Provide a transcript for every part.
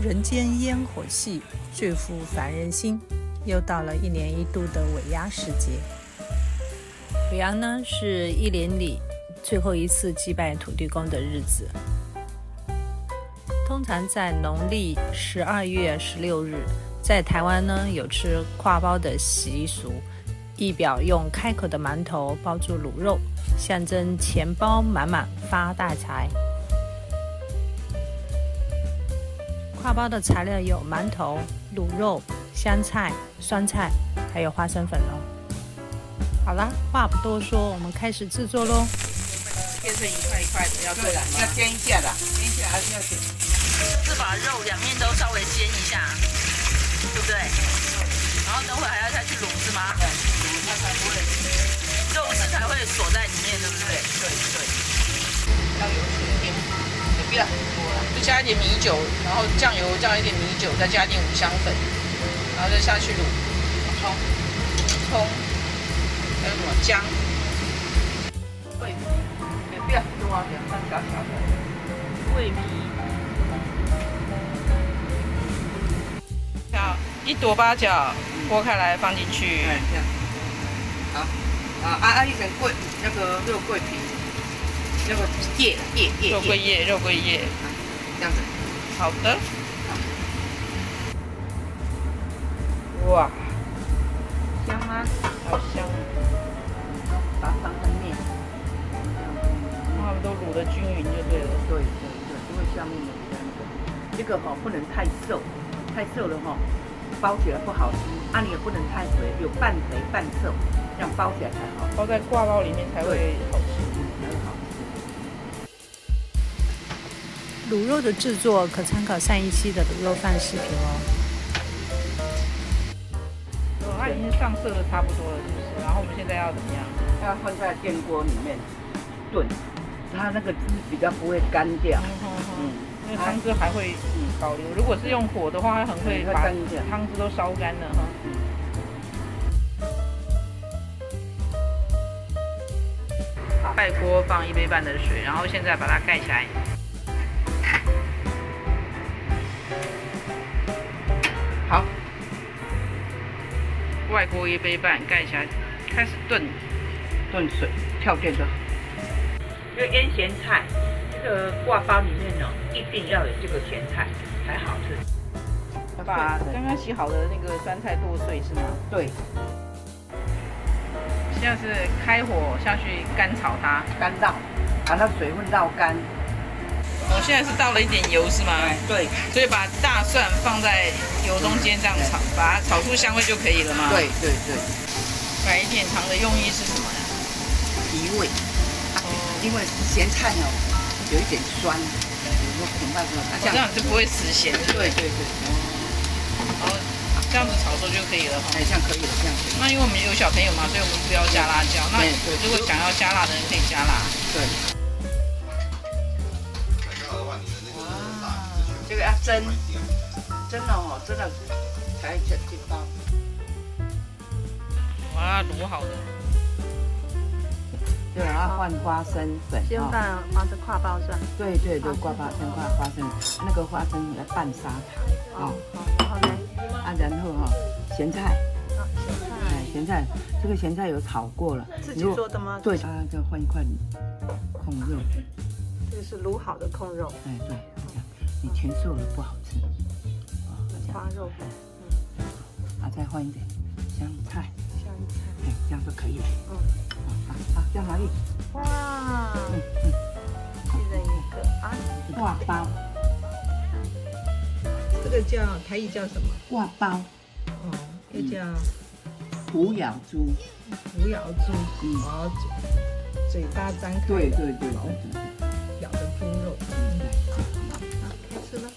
人间烟火气，最抚凡人心。又到了1年1度的尾牙时节。尾牙呢，是1年里最后一次祭拜土地公的日子，通常在农历12月16日。在台湾呢，有吃挎包的习俗，意表用开口的馒头包住卤肉，象征钱包满满发大财。挎包的材料有馒头、卤肉、香菜、酸菜，还有花生粉哦。好啦，话不多说，我们开始制作咯。切成一块一块的，要对了，要煎一下的，煎一下还是要煎。是把肉两面都稍微煎一下，对不对？然后等会还要下去卤是吗？对，卤它才不会，肉质才会锁在里面，对不对？对。要油水一点，也不要很多了，就加一点米酒，然后酱油加一点米酒，再加一点五香粉，然后再下去卤葱，还有什么姜、桂皮，也不要很多啊，2、3小小的桂皮。1朵八角剥开来放进去，这样。好，一点那个肉桂皮，那个叶，肉桂叶，这样子。好的。哇，香吗？好香。把它放在面，让它们都卤得均匀就对了。对，因为下面有这个不能太瘦，太瘦了包起来不好吃，你也不能太肥，有半肥半瘦，这样包起来才好。包在挂包里面才会好吃，才会好吃。卤肉的制作可参考上一期的卤肉饭视频哦。它已经上色的差不多了，是不是？然后我们现在要怎么样？要放在电锅里面炖，它那个汁比较不会干掉。因为汤汁还会保留。如果是用火的话，它很会把汤汁都烧干了哈。盖锅放1杯半的水，然后现在把它盖起来。好，外锅1杯半盖起来，开始炖水，跳电就好。这个腌咸菜。这个挂包里面一定要有这个甜菜才好吃。把刚刚洗好的那个酸菜剁碎是吗？对。现在是开火下去干炒它，干燥，把它水分绕干。现在是倒了一点油是吗？对。所以把大蒜放在油中间这样炒，把它炒出香味就可以了吗？对。白点糖的用意是什么呀？提味。因为咸菜有一点酸，这样就不会死咸。对。然后这样子炒熟就可以了哈。这样可以了，这样可以。那因为我们有小朋友嘛，所以我们不要加辣椒。那如果想要加辣的人可以加辣。对。哇，这个要蒸了才这包。哇，卤好的。对，然后换花生粉，先放挎包是吧？对，挂包先放花生，那个花生要拌砂糖好，然后呢？然后咸菜，咸菜，这个咸菜有炒过了，自己做的吗？对，再换一块控肉，这个是卤好的控肉。对，你全瘦了不好吃。花肉，再换一点香菜，这样就可以了。好，叫哪里？哇，一人一个挂包。这个叫台语叫什么？挂包。又叫虎咬猪。嘴巴张开。对。咬的猪肉。好，开始了。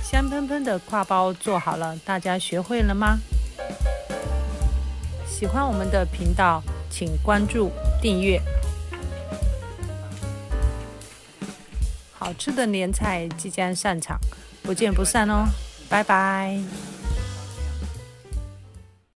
香喷喷的挎包做好了，大家学会了吗？喜欢我们的频道，请关注、订阅。好吃的年菜即将上场，不见不散哦！拜拜。